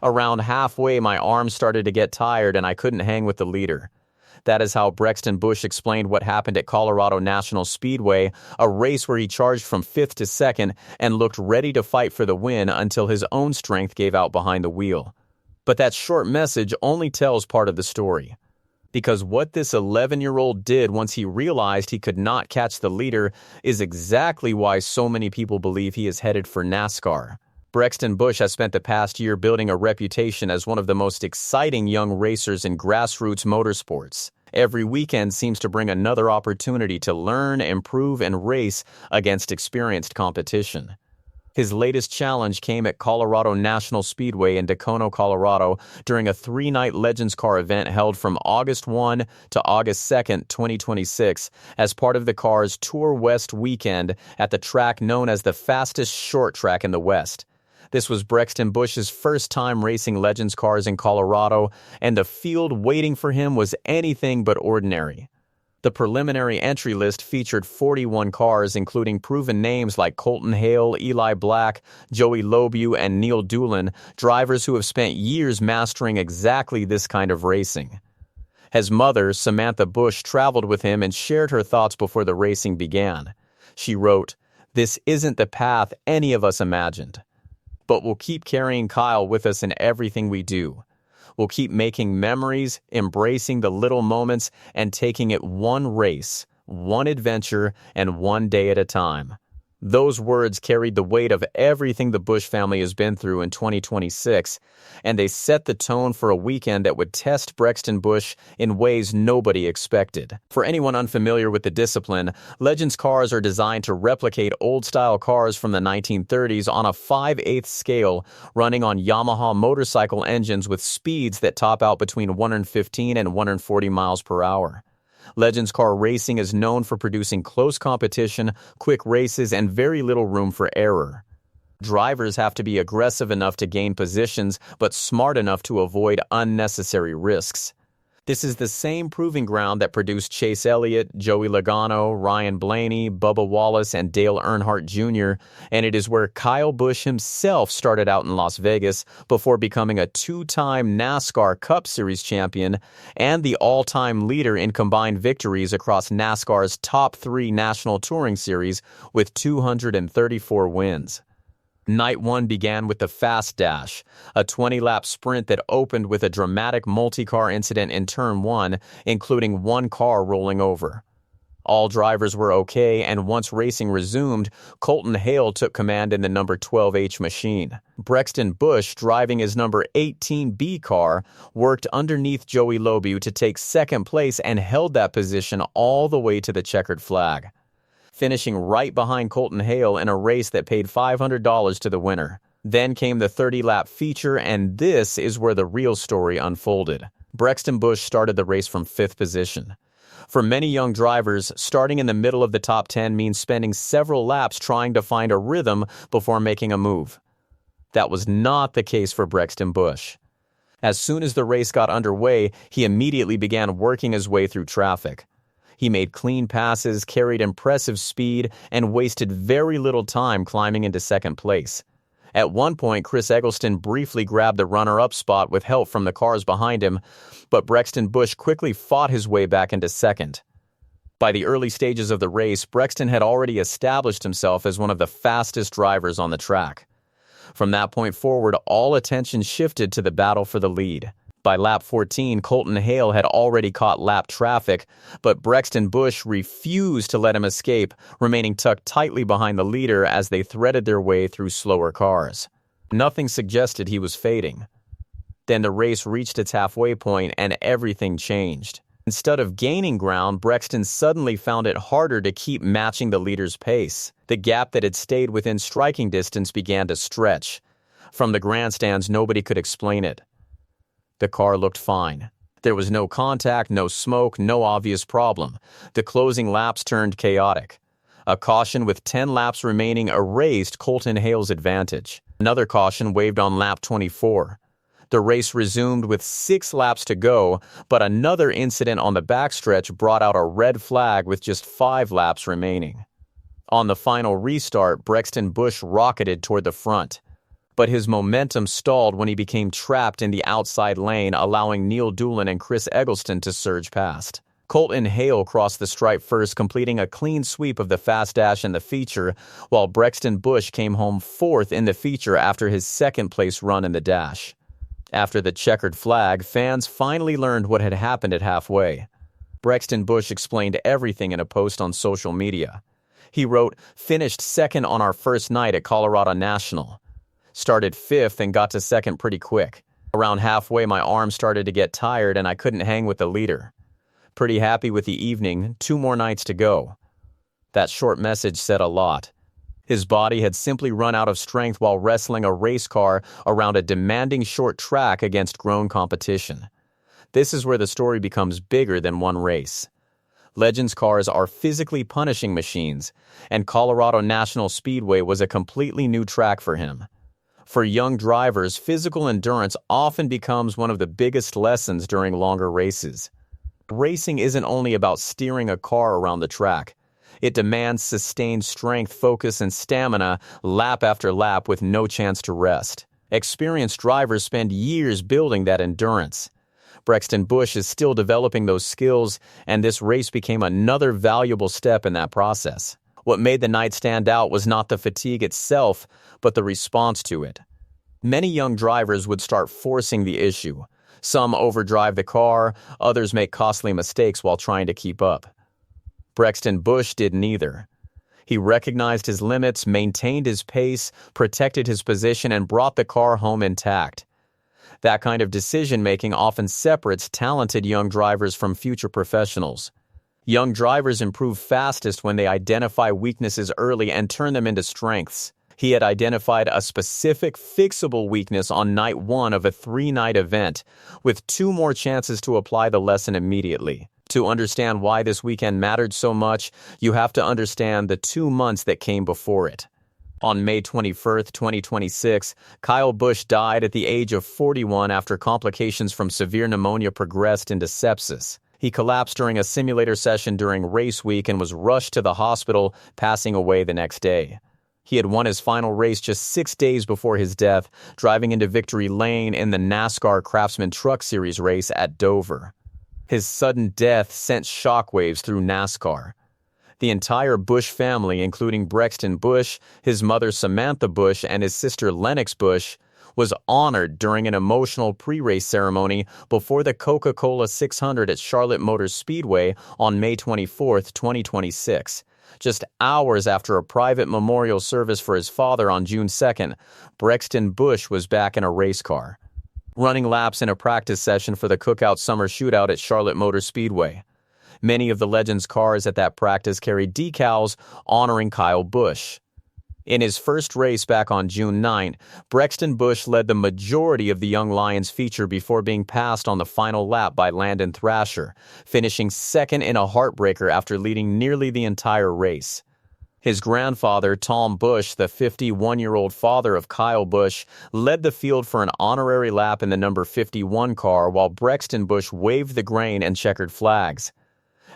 Around halfway, my arms started to get tired and I couldn't hang with the leader. That is how Brexton Busch explained what happened at Colorado National Speedway, a race where he charged from 5th to 2nd and looked ready to fight for the win until his own strength gave out behind the wheel. But that short message only tells part of the story. Because what this 11-year-old did once he realized he could not catch the leader is exactly why so many people believe he is headed for NASCAR. Brexton Busch has spent the past year building a reputation as one of the most exciting young racers in grassroots motorsports. Every weekend seems to bring another opportunity to learn, improve, and race against experienced competition. His latest challenge came at Colorado National Speedway in Dacono, Colorado, during a 3-night Legends Car event held from August 1 to August 2, 2026, as part of the car's Tour West weekend at the track known as the fastest short track in the West. This was Brexton Busch's first time racing Legends cars in Colorado, and the field waiting for him was anything but ordinary. The preliminary entry list featured 41 cars, including proven names like Colton Hale, Eli Black, Joey Lobu, and Neil Doolin, drivers who have spent years mastering exactly this kind of racing. His mother, Samantha Busch, traveled with him and shared her thoughts before the racing began. She wrote, "This isn't the path any of us imagined. But we'll keep carrying Kyle with us in everything we do. We'll keep making memories, embracing the little moments, and taking it one race, one adventure, and one day at a time." Those words carried the weight of everything the Busch family has been through in 2026, and they set the tone for a weekend that would test Brexton Busch in ways nobody expected. For anyone unfamiliar with the discipline, Legends cars are designed to replicate old-style cars from the 1930s on a 5/8 scale, running on Yamaha motorcycle engines with speeds that top out between 115 and 140 miles per hour. Legends car racing is known for producing close competition, quick races, and very little room for error. Drivers have to be aggressive enough to gain positions, but smart enough to avoid unnecessary risks. This is the same proving ground that produced Chase Elliott, Joey Logano, Ryan Blaney, Bubba Wallace, and Dale Earnhardt Jr., and it is where Kyle Busch himself started out in Las Vegas before becoming a 2-time NASCAR Cup Series champion and the all-time leader in combined victories across NASCAR's top 3 National Touring Series with 234 wins. Night 1 began with the Fast Dash, a 20-lap sprint that opened with a dramatic multi-car incident in Turn 1, including one car rolling over. All drivers were okay, and once racing resumed, Colton Hale took command in the number 12H machine. Brexton Busch, driving his number 18B car, worked underneath Joey Lobu to take second place and held that position all the way to the checkered flag, finishing right behind Colton Hale in a race that paid $500 to the winner. Then came the 30-lap feature, and this is where the real story unfolded. Brexton Busch started the race from 5th position. For many young drivers, starting in the middle of the top 10 means spending several laps trying to find a rhythm before making a move. That was not the case for Brexton Busch. As soon as the race got underway, he immediately began working his way through traffic. He made clean passes, carried impressive speed, and wasted very little time climbing into second place. At one point, Chris Eggleston briefly grabbed the runner-up spot with help from the cars behind him, but Brexton Busch quickly fought his way back into second. By the early stages of the race, Brexton had already established himself as one of the fastest drivers on the track. From that point forward, all attention shifted to the battle for the lead. By lap 14, Colton Hale had already caught lap traffic, but Brexton Busch refused to let him escape, remaining tucked tightly behind the leader as they threaded their way through slower cars. Nothing suggested he was fading. Then the race reached its halfway point and everything changed. Instead of gaining ground, Brexton suddenly found it harder to keep matching the leader's pace. The gap that had stayed within striking distance began to stretch. From the grandstands, nobody could explain it. The car looked fine. There was no contact, no smoke, no obvious problem. The closing laps turned chaotic. A caution with 10 laps remaining erased Colton Hale's advantage. Another caution waved on lap 24. The race resumed with 6 laps to go, but another incident on the backstretch brought out a red flag with just 5 laps remaining. On the final restart, Brexton Busch rocketed toward the front. but his momentum stalled when he became trapped in the outside lane, allowing Neil Doolin and Chris Eggleston to surge past. Colton Hale crossed the stripe first, completing a clean sweep of the fast dash in the feature, while Brexton Busch came home fourth in the feature after his second-place run in the dash. After the checkered flag, fans finally learned what had happened at halfway. Brexton Busch explained everything in a post on social media. He wrote, "Finished second on our first night at Colorado National. Started fifth and got to second pretty quick. Around halfway, my arm started to get tired and I couldn't hang with the leader. Pretty happy with the evening, 2 more nights to go." That short message said a lot. His body had simply run out of strength while wrestling a race car around a demanding short track against grown competition. This is where the story becomes bigger than one race. Legends cars are physically punishing machines, and Colorado National Speedway was a completely new track for him. For young drivers, physical endurance often becomes one of the biggest lessons during longer races. Racing isn't only about steering a car around the track. It demands sustained strength, focus, and stamina lap after lap with no chance to rest. Experienced drivers spend years building that endurance. Brexton Busch is still developing those skills, and this race became another valuable step in that process. What made the night stand out was not the fatigue itself, but the response to it. Many young drivers would start forcing the issue. Some overdrive the car, others make costly mistakes while trying to keep up. Brexton Busch did neither. He recognized his limits, maintained his pace, protected his position, and brought the car home intact. That kind of decision-making often separates talented young drivers from future professionals. Young drivers improve fastest when they identify weaknesses early and turn them into strengths. He had identified a specific fixable weakness on night 1 of a 3-night event, with 2 more chances to apply the lesson immediately. To understand why this weekend mattered so much, you have to understand the 2 months that came before it. On May 21, 2026, Kyle Busch died at the age of 41 after complications from severe pneumonia progressed into sepsis. He collapsed during a simulator session during race week and was rushed to the hospital, passing away the next day. He had won his final race just 6 days before his death, driving into victory lane in the NASCAR Craftsman Truck Series race at Dover. His sudden death sent shockwaves through NASCAR. The entire Busch family, including Brexton Busch, his mother Samantha Busch, and his sister Lennox Busch, was honored during an emotional pre-race ceremony before the Coca-Cola 600 at Charlotte Motor Speedway on May 24, 2026. Just hours after a private memorial service for his father on June 2nd, Brexton Busch was back in a race car, running laps in a practice session for the Cookout Summer Shootout at Charlotte Motor Speedway. Many of the Legends cars at that practice carried decals honoring Kyle Busch. In his first race back on June 9, Brexton Busch led the majority of the Young Lions feature before being passed on the final lap by Landon Thrasher, finishing second in a heartbreaker after leading nearly the entire race. His grandfather, Tom Busch, the 51-year-old father of Kyle Busch, led the field for an honorary lap in the number 51 car while Brexton Busch waved the grain and checkered flags.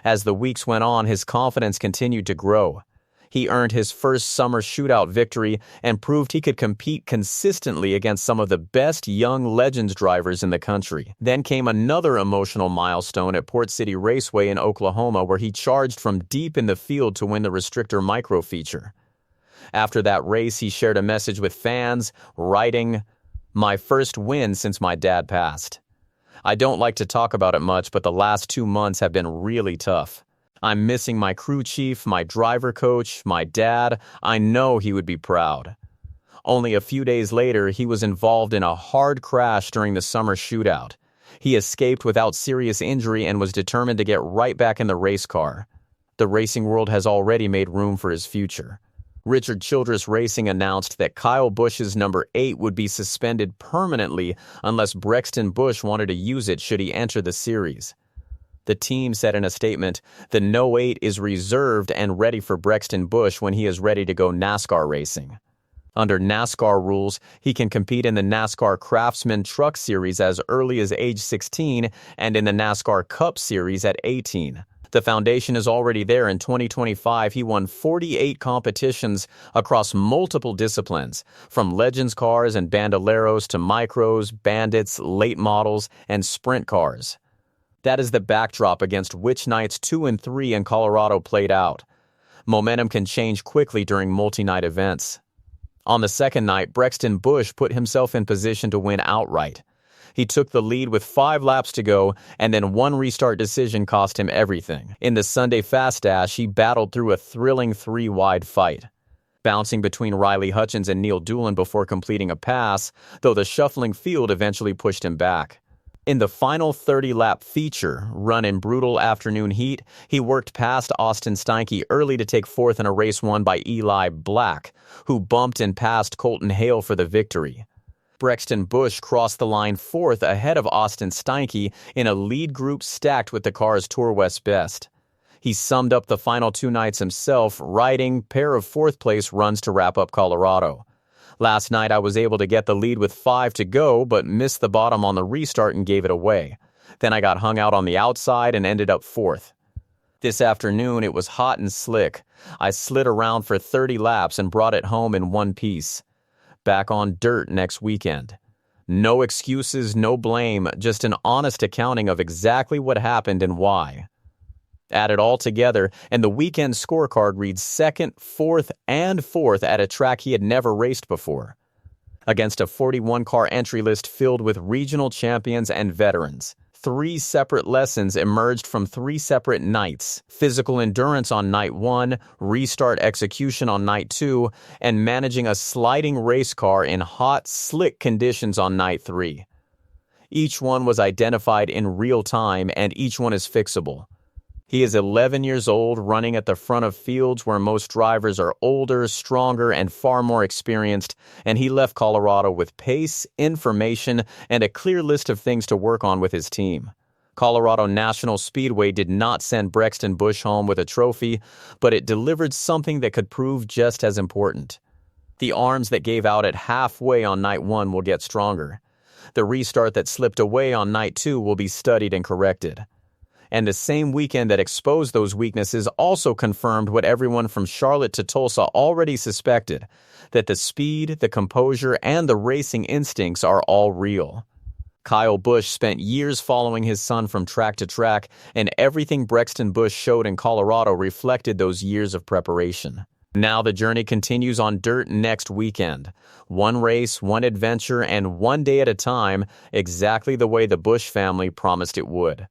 As the weeks went on, his confidence continued to grow. He earned his first summer shootout victory and proved he could compete consistently against some of the best young Legends drivers in the country. Then came another emotional milestone at Port City Raceway in Oklahoma, where he charged from deep in the field to win the Restrictor Micro feature. After that race, he shared a message with fans, writing, "My first win since my dad passed. I don't like to talk about it much, but the last 2 months have been really tough. I'm missing my crew chief, my driver coach, my dad. I know he would be proud." Only a few days later, he was involved in a hard crash during the summer shootout. He escaped without serious injury and was determined to get right back in the race car. The racing world has already made room for his future. Richard Childress Racing announced that Kyle Busch's number 8 would be suspended permanently unless Brexton Busch wanted to use it should he enter the series. The team said in a statement, "The No 8 is reserved and ready for Brexton Busch when he is ready to go NASCAR racing." Under NASCAR rules, he can compete in the NASCAR Craftsman Truck Series as early as age 16 and in the NASCAR Cup Series at 18. The foundation is already there. In 2025, he won 48 competitions across multiple disciplines, from Legends cars and Bandoleros to Micros, Bandits, late models, and sprint cars. That is the backdrop against which nights 2 and 3 in Colorado played out. Momentum can change quickly during multi-night events. On the second night, Brexton Busch put himself in position to win outright. He took the lead with 5 laps to go, and then one restart decision cost him everything. In the Sunday Fast Dash, he battled through a thrilling 3-wide fight, bouncing between Riley Hutchins and Neil Doolin before completing a pass, though the shuffling field eventually pushed him back. In the final 30-lap feature, run in brutal afternoon heat, he worked past Austin Steinke early to take fourth in a race won by Eli Black, who bumped and passed Colton Hale for the victory. Brexton Busch crossed the line fourth ahead of Austin Steinke in a lead group stacked with the car's Tour West best. He summed up the final 2 nights himself, riding pair of fourth-place runs to wrap up Colorado. Last night I was able to get the lead with 5 to go, but missed the bottom on the restart and gave it away. Then I got hung out on the outside and ended up fourth. This afternoon it was hot and slick. I slid around for 30 laps and brought it home in one piece. Back on dirt next weekend. No excuses, no blame, just an honest accounting of exactly what happened and why. Add it all together, and the weekend scorecard reads second, fourth, and fourth at a track he had never raced before, against a 41-car entry list filled with regional champions and veterans. 3 separate lessons emerged from 3 separate nights: physical endurance on night 1, restart execution on night 2, and managing a sliding race car in hot, slick conditions on night 3. Each one was identified in real time, and each one is fixable. He is 11 years old, running at the front of fields where most drivers are older, stronger, and far more experienced, and he left Colorado with pace, information, and a clear list of things to work on with his team. Colorado National Speedway did not send Brexton Busch home with a trophy, but it delivered something that could prove just as important. The arms that gave out at halfway on night 1 will get stronger. The restart that slipped away on night 2 will be studied and corrected. And the same weekend that exposed those weaknesses also confirmed what everyone from Charlotte to Tulsa already suspected, that the speed, the composure, and the racing instincts are all real. Kyle Busch spent years following his son from track to track, and everything Brexton Busch showed in Colorado reflected those years of preparation. Now the journey continues on dirt next weekend. One race, one adventure, and one day at a time, exactly the way the Busch family promised it would.